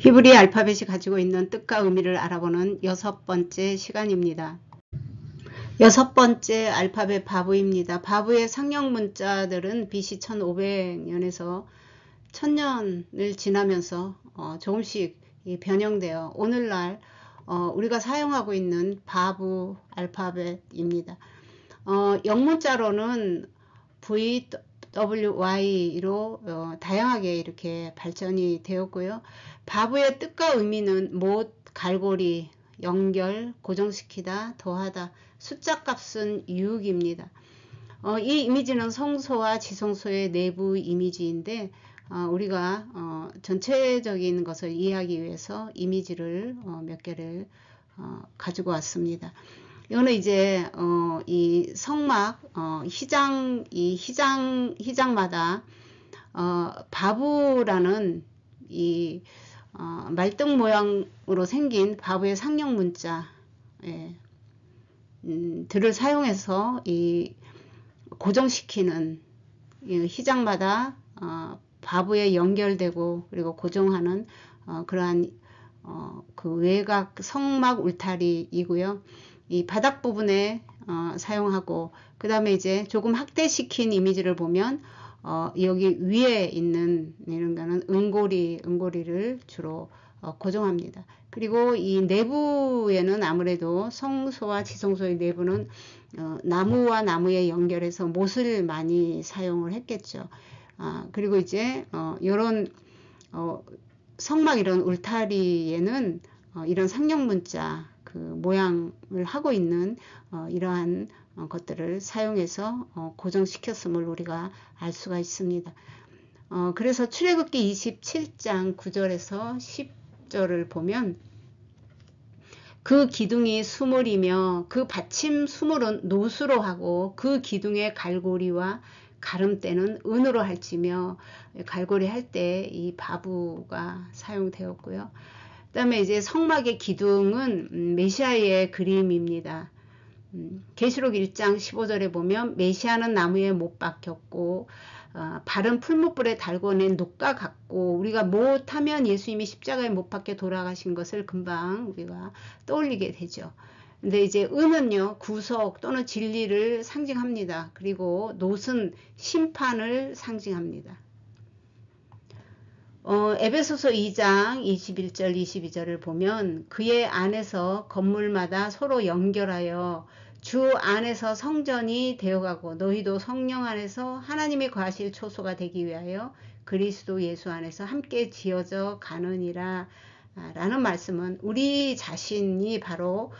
히브리 알파벳이 가지고 있는 뜻과 의미를 알아보는 6번째 시간입니다. 6번째 알파벳 바브입니다. 바브의 상형 문자들은 BC 1500년에서 1000년을 지나면서 조금씩 변형되어 오늘날 우리가 사용하고 있는 바브 알파벳입니다. 영문자로는 VWY로 다양하게 이렇게 발전이 되었고요. 바브의 뜻과 의미는 못, 갈고리, 연결, 고정시키다, 더하다, 숫자 값은 6입니다. 이 이미지는 성소와 지성소의 내부 이미지인데 우리가 전체적인 것을 이해하기 위해서 이미지를 몇 개를 가지고 왔습니다. 이거는 이제 이 성막 희장마다 바브라는 이 말등 모양으로 생긴 바브의 상형 문자 들을 사용해서 이 고정시키는 희장마다 바브에 연결되고 그리고 고정하는 그러한 그 외곽 성막 울타리이고요. 이 바닥 부분에 사용하고 그 다음에 이제 조금 확대시킨 이미지를 보면 여기 위에 있는 이런 거는 은고리를 주로 고정합니다. 그리고 이 내부에는 아무래도 성소와 지성소의 내부는 나무와 나무에 연결해서 못을 많이 사용을 했겠죠. 그리고 이제 이런 성막 이런 울타리에는 이런 상형 문자 그 모양을 하고 있는 이러한 것들을 사용해서 고정시켰음을 우리가 알 수가 있습니다. 그래서 출애굽기 27장 9절에서 10절을 보면 그 기둥이 수물이며 그 받침 수물은 노수로 하고 그 기둥의 갈고리와 가름대는 은으로 할지며 갈고리 할 때 이 바브가 사용되었고요. 그 다음에 이제 성막의 기둥은 메시아의 그림입니다. 계시록 1장 15절에 보면 메시아는 나무에 못 박혔고 발은 풀무불에 달궈낸 녹과 같고 우리가 못하면 예수님이 십자가에 못 박혀 돌아가신 것을 금방 우리가 떠올리게 되죠. 근데 이제 은은요 구속 또는 진리를 상징합니다. 그리고 놋은 심판을 상징합니다. 에베소서 2장 21절 22절을 보면 그의 안에서 건물마다 서로 연결하여 주 안에서 성전이 되어가고 너희도 성령 안에서 하나님이 거하실 초소가 되기 위하여 그리스도 예수 안에서 함께 지어져 가느니라 라는 말씀은 우리 자신이 바로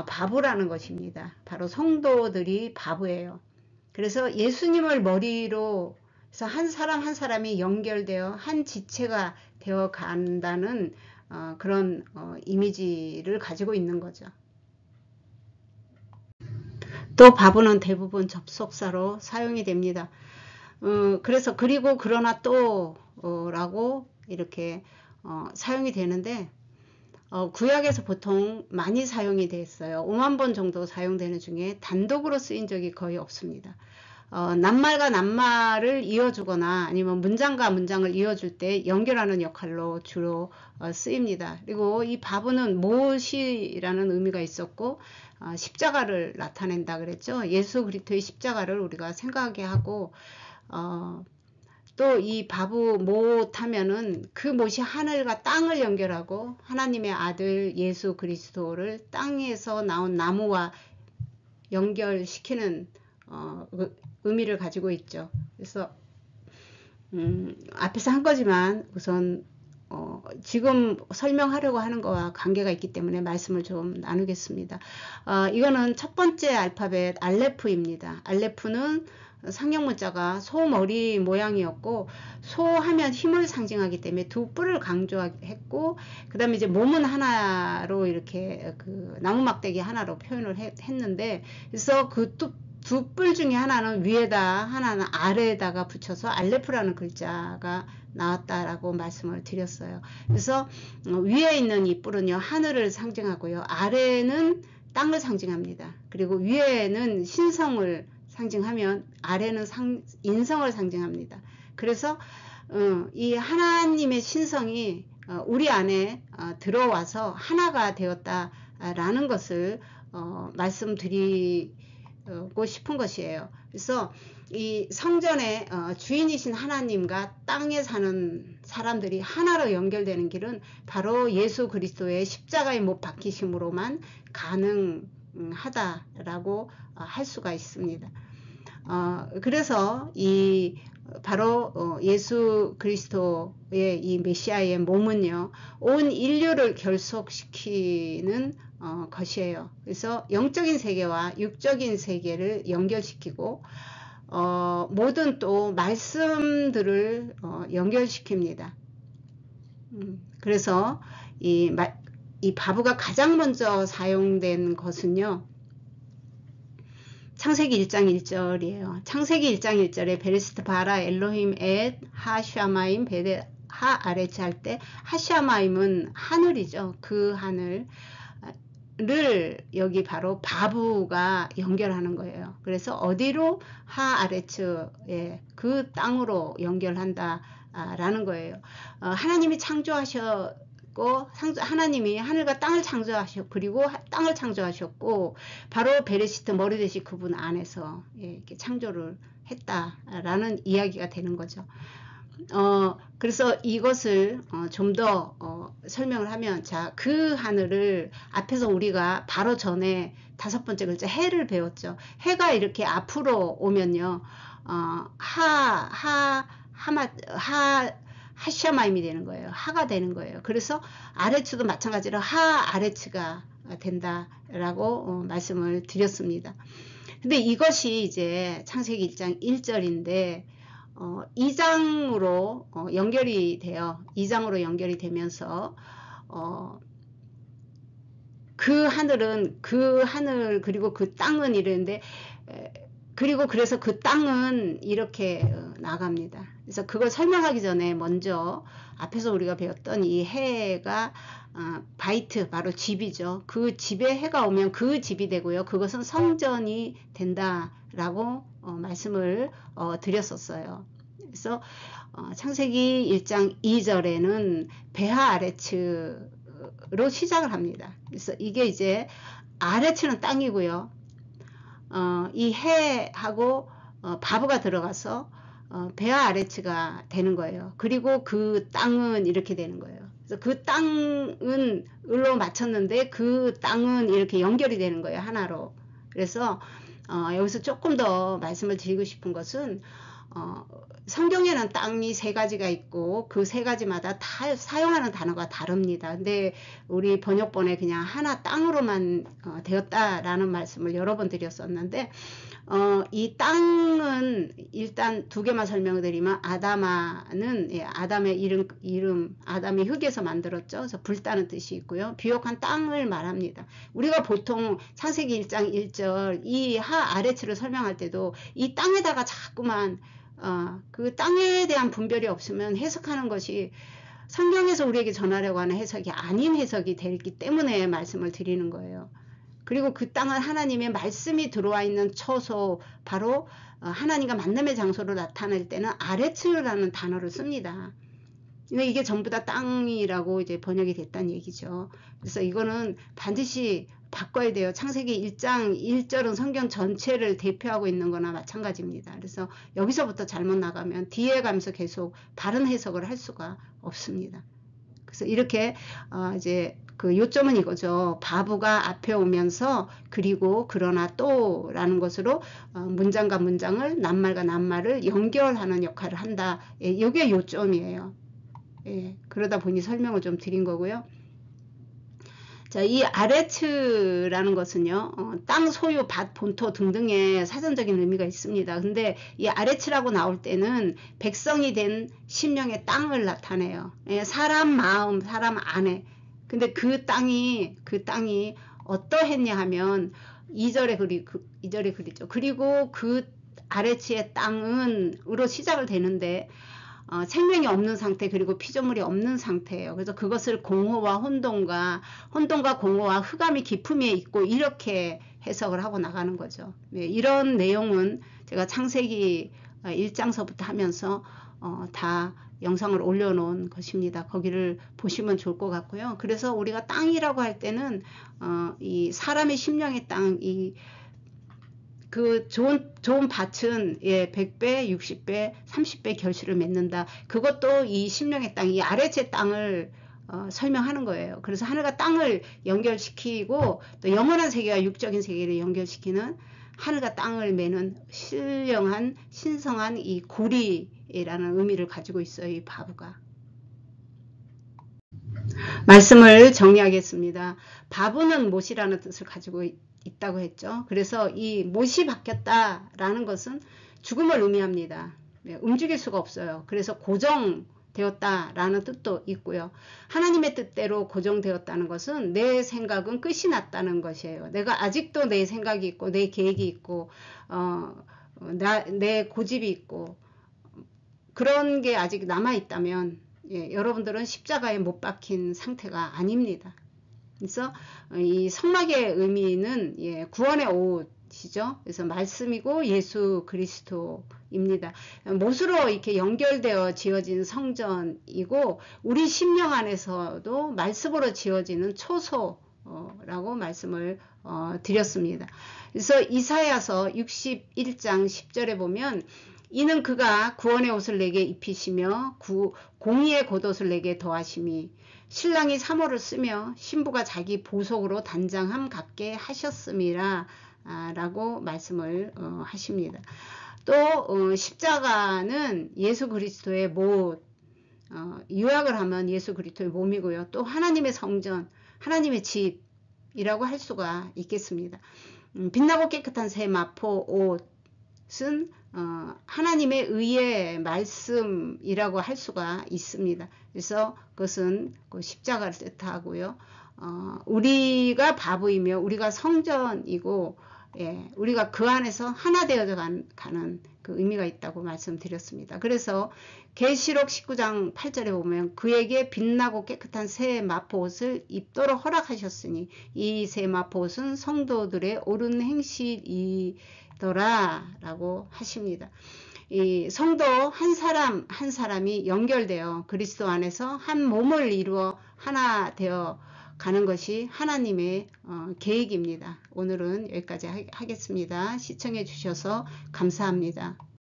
바브라는 것입니다. 바로 성도들이 바브예요. 그래서 예수님을 머리로 그래서 한 사람 한 사람이 연결되어 한 지체가 되어 간다는 그런 이미지를 가지고 있는 거죠. 또 바브는 대부분 접속사로 사용이 됩니다. 그래서 그리고 그러나 또 라고 이렇게 사용이 되는데 구약에서 보통 많이 사용이 됐어요. 5만 번 정도 사용되는 중에 단독으로 쓰인 적이 거의 없습니다. 낱말과 낱말을 이어주거나 아니면 문장과 문장을 이어줄 때 연결하는 역할로 주로 쓰입니다. 그리고 이 바브는 못이라는 의미가 있었고 십자가를 나타낸다 그랬죠. 예수 그리스도의 십자가를 우리가 생각하게 하고 또 이 바브 못하면은 그 못이 하늘과 땅을 연결하고 하나님의 아들 예수 그리스도를 땅에서 나온 나무와 연결시키는 의미를 가지고 있죠. 그래서 앞에서 한 거지만 우선 지금 설명하려고 하는 거와 관계가 있기 때문에 말씀을 좀 나누겠습니다. 이거는 첫 번째 알파벳 알레프입니다. 알레프는 상형 문자가 소 머리 모양이었고 소 하면 힘을 상징하기 때문에 두 뿔을 강조했고 그 다음에 이제 몸은 하나로 이렇게 그 나무 막대기 하나로 표현을 했는데 그래서 그 두 뿔 중에 하나는 위에다 하나는 아래에다가 붙여서 알레프라는 글자가 나왔다라고 말씀을 드렸어요. 그래서 위에 있는 이 뿔은요 하늘을 상징하고요 아래는 땅을 상징합니다. 그리고 위에는 신성을 상징하면 아래는 인성을 상징합니다. 그래서 이 하나님의 신성이 우리 안에 들어와서 하나가 되었다라는 것을 말씀드리고 싶은 것이에요. 그래서 이 성전의 주인이신 하나님과 땅에 사는 사람들이 하나로 연결되는 길은 바로 예수 그리스도의 십자가에 못 박히심으로만 가능하다라고 할 수가 있습니다. 그래서 이 바로 예수 그리스도의 이 메시아의 몸은요, 온 인류를 결속시키는 것이에요. 그래서 영적인 세계와 육적인 세계를 연결시키고 모든 또 말씀들을 연결시킵니다. 그래서 이 바브가 가장 먼저 사용된 것은요, 창세기 1장 1절이에요. 창세기 1장 1절에 베레시트 바라 엘로힘 엣 하샤마임 베레 하 아레츠 할 때 하샤마임은 하늘이죠. 그 하늘을 여기 바로 바브가 연결하는 거예요. 그래서 어디로 하 아레츠에 그 땅으로 연결한다라는 거예요. 하나님이 창조하셨고 하나님이 하늘과 땅을 창조하셨고 그리고 땅을 창조하셨고 바로 베레시트 머리대시 그분 안에서 이렇게 창조를 했다라는 이야기가 되는 거죠. 그래서 이것을 좀 더 설명을 하면, 자, 그 하늘을 앞에서 우리가 바로 전에 5번째 글자 해를 배웠죠. 해가 이렇게 앞으로 오면요, 하샤마임이 되는 거예요. 하가 되는 거예요. 그래서 아레츠도 마찬가지로 하 아레츠가 된다라고 말씀을 드렸습니다. 근데 이것이 이제 창세기 1장 1절인데 2장으로 연결이 돼요. 2장으로 연결이 되면서 그 하늘은 그 하늘 그리고 그 땅은 이랬는데 그리고 그래서 그 땅은 이렇게 나갑니다. 그래서 그걸 설명하기 전에 먼저 앞에서 우리가 배웠던 이 해가 바이트 바로 집이죠. 그 집에 해가 오면 그 집이 되고요. 그것은 성전이 된다라고 말씀을 드렸었어요. 그래서 창세기 1장 2절에는 베하 아레츠로 시작을 합니다. 그래서 이게 이제 아레츠는 땅이고요. 이 해하고 바브가 들어가서 베하 아레츠가 되는 거예요. 그리고 그 땅은 이렇게 되는 거예요. 그래서 그 땅은 을로 맞췄는데 그 땅은 이렇게 연결이 되는 거예요. 하나로. 그래서 여기서 조금 더 말씀을 드리고 싶은 것은 성경에는 땅이 3가지가 있고 그 3가지마다 다 사용하는 단어가 다릅니다. 근데 우리 번역본에 그냥 하나 땅으로만 되었다라는 말씀을 여러 번 드렸었는데 이 땅은 일단 2개만 설명을 드리면 아담아는 아담의 이름 아담이 흙에서 만들었죠. 그래서 불다는 뜻이 있고요. 비옥한 땅을 말합니다. 우리가 보통 창세기 1장 1절 이 하 아레츠를 설명할 때도 이 땅에다가 자꾸만 그 땅에 대한 분별이 없으면 해석하는 것이 성경에서 우리에게 전하려고 하는 해석이 아닌 해석이 되기 때문에 말씀을 드리는 거예요. 그리고 그 땅은 하나님의 말씀이 들어와 있는 처소, 바로 하나님과 만남의 장소로 나타낼 때는 아레츠라는 단어를 씁니다. 근데 이게 전부 다 땅이라고 이제 번역이 됐다는 얘기죠. 그래서 이거는 반드시 바꿔야 돼요. 창세기 1장 1절은 성경 전체를 대표하고 있는 거나 마찬가지입니다. 그래서 여기서부터 잘못 나가면 뒤에 가면서 계속 바른 해석을 할 수가 없습니다. 그래서 이렇게 이제 그 요점은 이거죠. 바브가 앞에 오면서 그리고 그러나 또 라는 것으로 문장과 문장을 낱말과 낱말을 연결하는 역할을 한다. 이게 요점이에요. 그러다 보니 설명을 좀 드린 거고요. 자, 이 아레츠라는 것은요, 땅 소유, 밭, 본토 등등의 사전적인 의미가 있습니다. 근데 이 아레츠라고 나올 때는 백성이 된 심령의 땅을 나타내요. 사람 마음, 사람 안에. 근데 그 땅이 어떠했냐 하면 2절에 그리죠. 그리고 그 아레츠의 땅은으로 시작을 되는데 생명이 없는 상태, 그리고 피조물이 없는 상태예요. 그래서 그것을 공허와 혼돈과 공허와 흑암이 깊음에 있고 이렇게 해석을 하고 나가는 거죠. 네, 이런 내용은 제가 창세기 1장서부터 하면서 다 영상을 올려놓은 것입니다. 거기를 보시면 좋을 것 같고요. 그래서 우리가 땅이라고 할 때는 이 사람의 심령의 땅, 그 좋은 밭은 100배, 60배, 30배 결실을 맺는다. 그것도 이 심령의 땅, 이 아래체 땅을 설명하는 거예요. 그래서 하늘과 땅을 연결시키고 또 영원한 세계와 육적인 세계를 연결시키는 하늘과 땅을 매는 신령한 신성한 이 고리라는 의미를 가지고 있어요. 이 바브가. 말씀을 정리하겠습니다. 바브는 못이라는 뜻을 가지고 있다고 했죠. 그래서 이 못이 바뀌었다라는 것은 죽음을 의미합니다. 움직일 수가 없어요. 그래서 고정되었다라는 뜻도 있고요. 하나님의 뜻대로 고정되었다는 것은 내 생각은 끝이 났다는 것이에요. 내가 아직도 내 생각이 있고 내 계획이 있고 내 고집이 있고 그런 게 아직 남아있다면 여러분들은 십자가에 못 박힌 상태가 아닙니다. 그래서 이 성막의 의미는 구원의 옷이죠. 그래서 말씀이고 예수 그리스도입니다. 못으로 이렇게 연결되어 지어진 성전이고 우리 심령 안에서도 말씀으로 지어지는 초소라고 말씀을 드렸습니다. 그래서 이사야서 61장 10절에 보면 이는 그가 구원의 옷을 내게 입히시며 공의의 겉옷을 내게 더하심이 신랑이 사모를 쓰며 신부가 자기 보석으로 단장함 같게 하셨음이라 라고 말씀을 하십니다. 또 십자가는 예수 그리스도의 못, 요약을 하면 예수 그리스도의 몸이고요. 또 하나님의 성전, 하나님의 집이라고 할 수가 있겠습니다. 빛나고 깨끗한 새 마포 옷은 하나님의 의의 말씀이라고 할 수가 있습니다. 그래서 그것은 그 십자가를 뜻하고요. 우리가 바보이며 우리가 성전이고 우리가 그 안에서 하나 되어져 가는 그 의미가 있다고 말씀드렸습니다. 그래서 계시록 19장 8절에 보면 그에게 빛나고 깨끗한 새 마포옷을 입도록 허락하셨으니 이 새 마포옷은 성도들의 옳은 행실이더라 라고 하십니다. 이 성도 한 사람 한 사람이 연결되어 그리스도 안에서 한 몸을 이루어 하나 되어 가는 것이 하나님의 계획입니다. 오늘은 여기까지 하겠습니다. 시청해 주셔서 감사합니다.